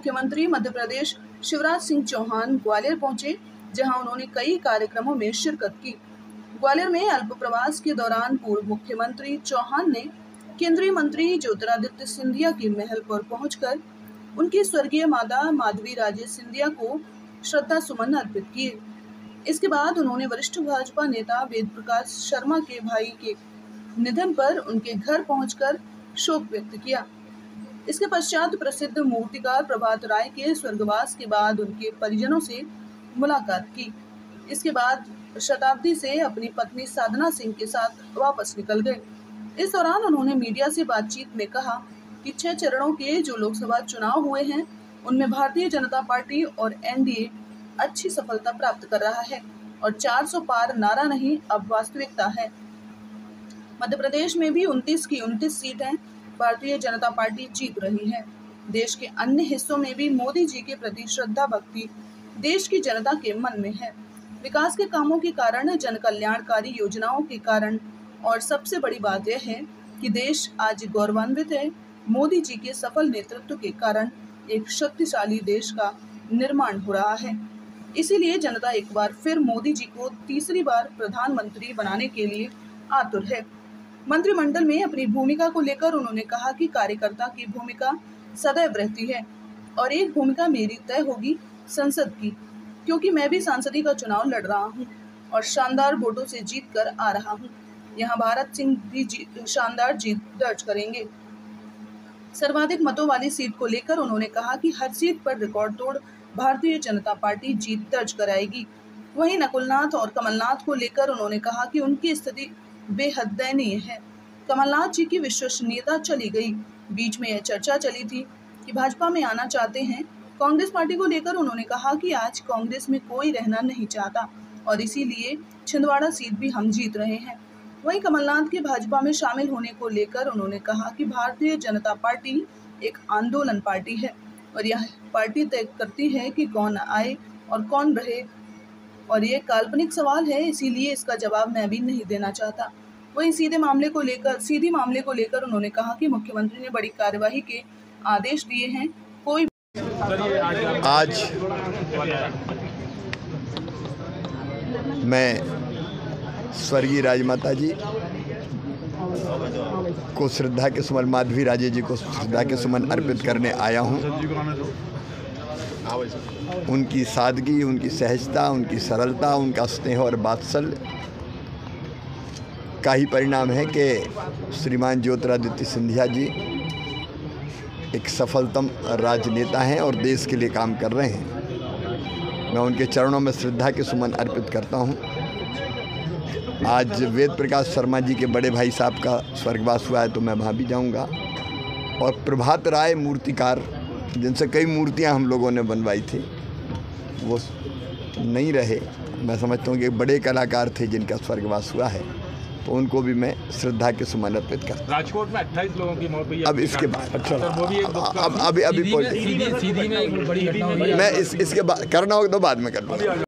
मुख्यमंत्री मध्य प्रदेश शिवराज सिंह चौहान ग्वालियर पहुंचे, जहां उन्होंने कई कार्यक्रमों में शिरकत की। ग्वालियर में अल्प प्रवास के दौरान पूर्व मुख्यमंत्री चौहान ने केंद्रीय मंत्री ज्योतिरादित्य सिंधिया की महल पर पहुंचकर उनकी स्वर्गीय माता माधवी राजे सिंधिया को श्रद्धा सुमन अर्पित किए। इसके बाद उन्होंने वरिष्ठ भाजपा नेता वेद प्रकाश शर्मा के भाई के निधन पर उनके घर पहुंचकर शोक व्यक्त किया। इसके पश्चात प्रसिद्ध मूर्तिकार प्रभात राय के स्वर्गवास के बाद उनके परिजनों से मुलाकात की। इसके बाद शताब्दी से अपनी पत्नी साधना सिंह के साथ वापस निकल गए। इस दौरान उन्होंने मीडिया से बातचीत में कहा कि 6 चरणों के जो लोकसभा चुनाव हुए हैं उनमें भारतीय जनता पार्टी और एनडीए अच्छी सफलता प्राप्त कर रहा है और 400 पार नारा नहीं अब वास्तविकता है। मध्य प्रदेश में भी 29 की 29 सीटें भारतीय जनता पार्टी जीत रही है। देश के अन्य हिस्सों में भी मोदी जी के प्रति श्रद्धा भक्ति देश की जनता के मन में है। विकास के कामों के कारण, जन कल्याणकारी योजनाओं के कारण और सबसे बड़ी बात यह है कि देश आज गौरवान्वित है। मोदी जी के सफल नेतृत्व के कारण एक शक्तिशाली देश का निर्माण हो रहा है। इसीलिए जनता एक बार फिर मोदी जी को तीसरी बार प्रधानमंत्री बनाने के लिए आतुर है। मंत्रिमंडल में अपनी भूमिका को लेकर उन्होंने कहा कि कार्यकर्ता की भूमिका सदैव रहती है और एक भूमिका मेरी तय होगी संसद की, क्योंकि मैं भी सांसदी का चुनाव लड़ रहा हूं और शानदार वोटों से जीत कर आ रहा हूं। यहां भारत सिंह भी शानदार जीत दर्ज करेंगे। सर्वाधिक मतों वाली सीट को लेकर उन्होंने कहा कि हर सीट पर रिकॉर्ड तोड़ भारतीय जनता पार्टी जीत दर्ज कराएगी। वहीं नकुलनाथ और कमलनाथ को लेकर उन्होंने कहा कि उनकी स्थिति बेहद दयनीय है। कमलनाथ जी की विश्वसनीयता चली गई। बीच में यह चर्चा चली थी कि भाजपा में आना चाहते हैं। कांग्रेस पार्टी को लेकर उन्होंने कहा कि आज कांग्रेस में कोई रहना नहीं चाहता और इसीलिए छिंदवाड़ा सीट भी हम जीत रहे हैं। वहीं कमलनाथ के भाजपा में शामिल होने को लेकर उन्होंने कहा कि भारतीय जनता पार्टी एक आंदोलन पार्टी है और यह पार्टी तय करती है कि कौन आए और कौन रहे, और ये काल्पनिक सवाल है, इसीलिए इसका जवाब मैं भी नहीं देना चाहता। वहीं सीधे मामले को लेकर उन्होंने कहा कि मुख्यमंत्री ने बड़ी कार्यवाही के आदेश दिए हैं। कोई आज मैं स्वर्गीय राजमाता जी को श्रद्धा के सुमन, माधवी राजे जी को श्रद्धा के सुमन अर्पित करने आया हूं। उनकी सादगी, उनकी सहजता, उनकी सरलता, उनका स्नेह और वात्सल्य का ही परिणाम है कि श्रीमान ज्योतिरादित्य सिंधिया जी एक सफलतम राजनेता हैं और देश के लिए काम कर रहे हैं। मैं उनके चरणों में श्रद्धा के सुमन अर्पित करता हूं। आज वेद प्रकाश शर्मा जी के बड़े भाई साहब का स्वर्गवास हुआ है तो मैं वहाँ भी जाऊँगा। और प्रभात राय मूर्तिकार, जिनसे कई मूर्तियाँ हम लोगों ने बनवाई थी, वो नहीं रहे। मैं समझता हूँ कि बड़े कलाकार थे जिनका स्वर्गवास हुआ है, तो उनको भी मैं श्रद्धा के सुमन अर्पित करता। राजकोट में 28 लोगों की मौत हुई। अब इसके बाद अच्छा, वो भी अभी सीधी में एक बड़ी घटना हुई है। मैं इसके बाद करना होगा तो बाद में कर लूँगा।